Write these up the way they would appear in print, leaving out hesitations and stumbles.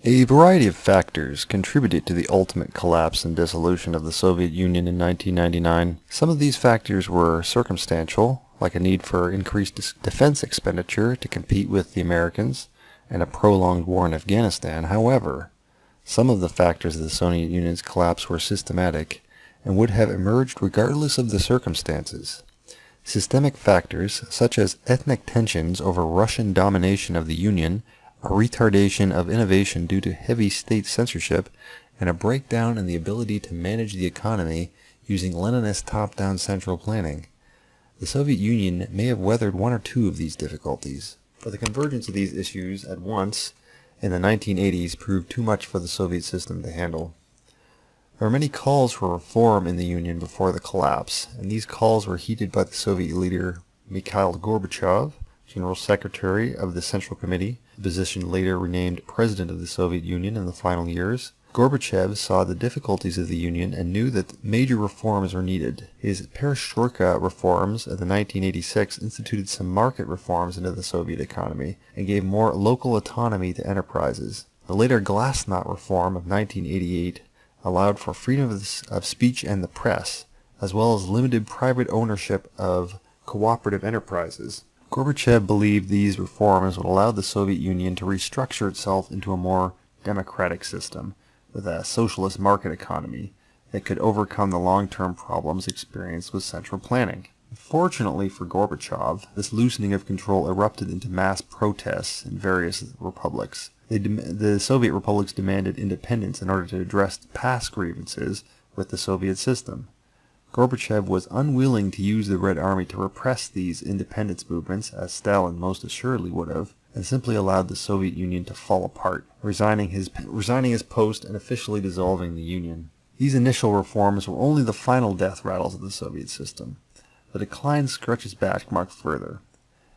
A variety of factors contributed to the ultimate collapse and dissolution of the Soviet Union in 1999. Some of these factors were circumstantial, like a need for increased defense expenditure to compete with the Americans, and a prolonged war in Afghanistan. However, some of the factors of the Soviet Union's collapse were systematic and would have emerged regardless of the circumstances. Systemic factors, such as ethnic tensions over Russian domination of the Union, a retardation of innovation due to heavy state censorship, and a breakdown in the ability to manage the economy using Leninist top-down central planning. The Soviet Union may have weathered one or two of these difficulties, but the convergence of these issues at once in the 1980s proved too much for the Soviet system to handle. There were many calls for reform in the Union before the collapse, and these calls were heeded by the Soviet leader Mikhail Gorbachev, General Secretary of the Central Committee, a position later renamed President of the Soviet Union in the final years. Gorbachev saw the difficulties of the Union and knew that major reforms were needed. His perestroika reforms of the 1986 instituted some market reforms into the Soviet economy and gave more local autonomy to enterprises. The later Glasnost reform of 1988 allowed for freedom of speech and the press, as well as limited private ownership of cooperative enterprises. Gorbachev believed these reforms would allow the Soviet Union to restructure itself into a more democratic system, with a socialist market economy that could overcome the long-term problems experienced with central planning. Fortunately for Gorbachev, this loosening of control erupted into mass protests in various republics. The Soviet republics demanded independence in order to address past grievances with the Soviet system. Gorbachev was unwilling to use the Red Army to repress these independence movements, as Stalin most assuredly would have, and simply allowed the Soviet Union to fall apart, resigning his post and officially dissolving the Union. These initial reforms were only the final death rattles of the Soviet system. The decline stretches back much further.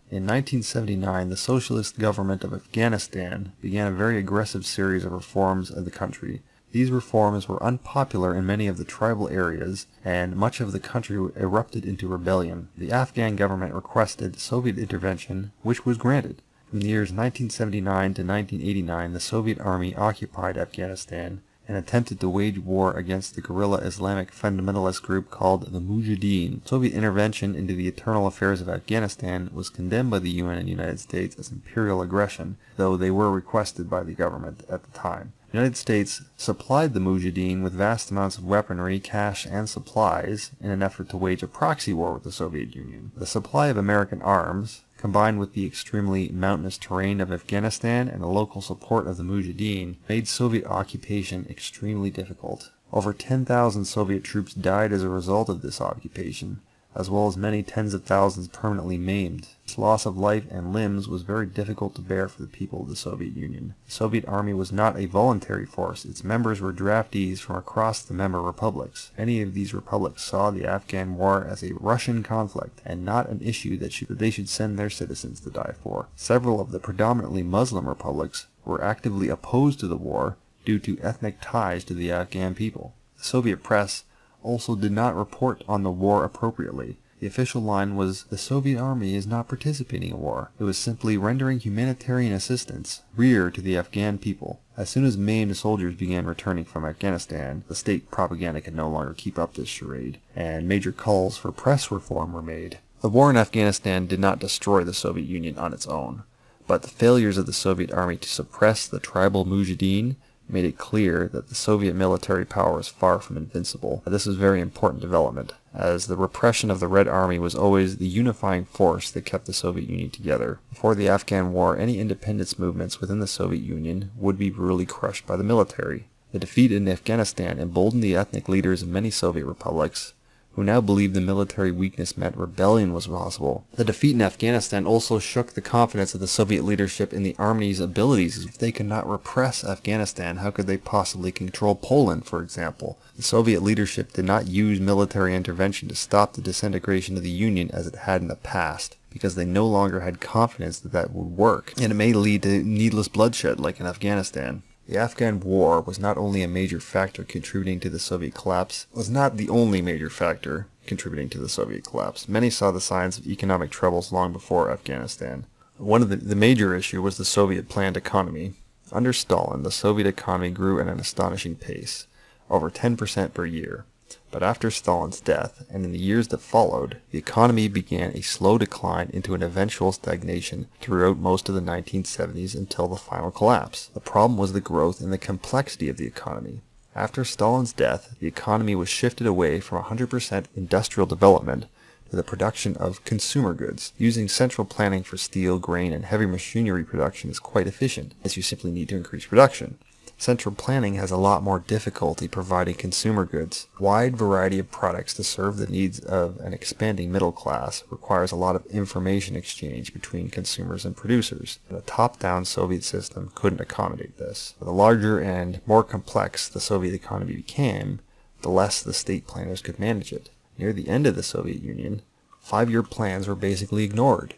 In 1979, the socialist government of Afghanistan began a very aggressive series of reforms of the country. These reforms were unpopular in many of the tribal areas, and much of the country erupted into rebellion. The Afghan government requested Soviet intervention, which was granted. From the years 1979 to 1989, the Soviet army occupied Afghanistan and attempted to wage war against the guerrilla Islamic fundamentalist group called the Mujahideen. Soviet intervention into the internal affairs of Afghanistan was condemned by the UN and United States as imperial aggression, though they were requested by the government at the time. The United States supplied the Mujahideen with vast amounts of weaponry, cash, and supplies in an effort to wage a proxy war with the Soviet Union. The supply of American arms, combined with the extremely mountainous terrain of Afghanistan and the local support of the Mujahideen, made Soviet occupation extremely difficult. Over 10,000 Soviet troops died as a result of this occupation, as well as many tens of thousands permanently maimed. This loss of life and limbs was very difficult to bear for the people of the Soviet Union. The Soviet Army was not a voluntary force. Its members were draftees from across the member republics. Many of these republics saw the Afghan war as a Russian conflict and not an issue that they should send their citizens to die for. Several of the predominantly Muslim republics were actively opposed to the war due to ethnic ties to the Afghan people. The Soviet press also did not report on the war appropriately. The official line was, "The Soviet army is not participating in war." It was simply rendering humanitarian assistance, rear to the Afghan people. As soon as maimed soldiers began returning from Afghanistan, the state propaganda could no longer keep up this charade, and major calls for press reform were made. The war in Afghanistan did not destroy the Soviet Union on its own, but the failures of the Soviet army to suppress the tribal Mujahideen made it clear that the Soviet military power was far from invincible. This was a very important development, as the repression of the Red Army was always the unifying force that kept the Soviet Union together. Before the Afghan War, any independence movements within the Soviet Union would be brutally crushed by the military. The defeat in Afghanistan emboldened the ethnic leaders of many Soviet republics, who now believed the military weakness meant rebellion was possible. The defeat in Afghanistan also shook the confidence of the Soviet leadership in the army's abilities. If they could not repress Afghanistan, how could they possibly control Poland, for example? The Soviet leadership did not use military intervention to stop the disintegration of the Union as it had in the past, because they no longer had confidence that that would work, and it may lead to needless bloodshed like in Afghanistan. The Afghan War was not only a major factor contributing to the Soviet collapse, was not the only major factor contributing to the Soviet collapse. Many saw the signs of economic troubles long before Afghanistan. One of the major issue was the Soviet planned economy. Under Stalin, the Soviet economy grew at an astonishing pace, over 10% per year. But after Stalin's death, and in the years that followed, the economy began a slow decline into an eventual stagnation throughout most of the 1970s until the final collapse. The problem was the growth and the complexity of the economy. After Stalin's death, the economy was shifted away from 100% industrial development to the production of consumer goods. Using central planning for steel, grain, and heavy machinery production is quite efficient, as you simply need to increase production. Central planning has a lot more difficulty providing consumer goods. A wide variety of products to serve the needs of an expanding middle class requires a lot of information exchange between consumers and producers. The top-down Soviet system couldn't accommodate this. The larger and more complex the Soviet economy became, the less the state planners could manage it. Near the end of the Soviet Union, 5-year plans were basically ignored,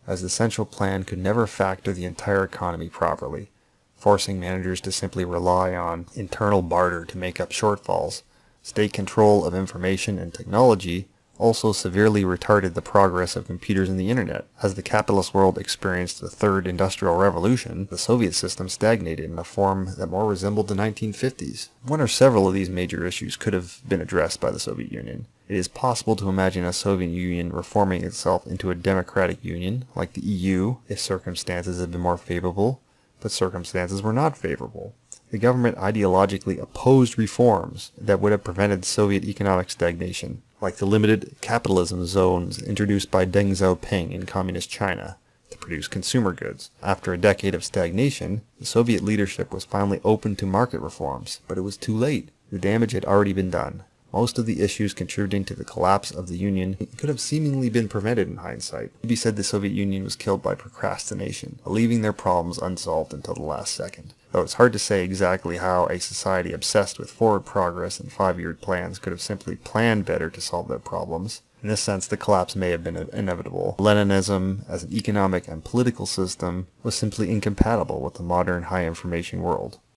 as the central plan could never factor the entire economy properly, forcing managers to simply rely on internal barter to make up shortfalls. State control of information and technology also severely retarded the progress of computers and the internet. As the capitalist world experienced the third industrial revolution, the Soviet system stagnated in a form that more resembled the 1950s. One or several of these major issues could have been addressed by the Soviet Union. It is possible to imagine a Soviet Union reforming itself into a democratic union, like the EU, if circumstances had been more favorable, but circumstances were not favorable. The government ideologically opposed reforms that would have prevented Soviet economic stagnation, like the limited capitalism zones introduced by Deng Xiaoping in communist China to produce consumer goods. After a decade of stagnation, the Soviet leadership was finally open to market reforms, but it was too late. The damage had already been done. Most of the issues contributing to the collapse of the Union could have seemingly been prevented in hindsight. It could be said the Soviet Union was killed by procrastination, leaving their problems unsolved until the last second. Though it's hard to say exactly how a society obsessed with forward progress and 5-year plans could have simply planned better to solve their problems. In this sense, the collapse may have been inevitable. Leninism, as an economic and political system, was simply incompatible with the modern high-information world.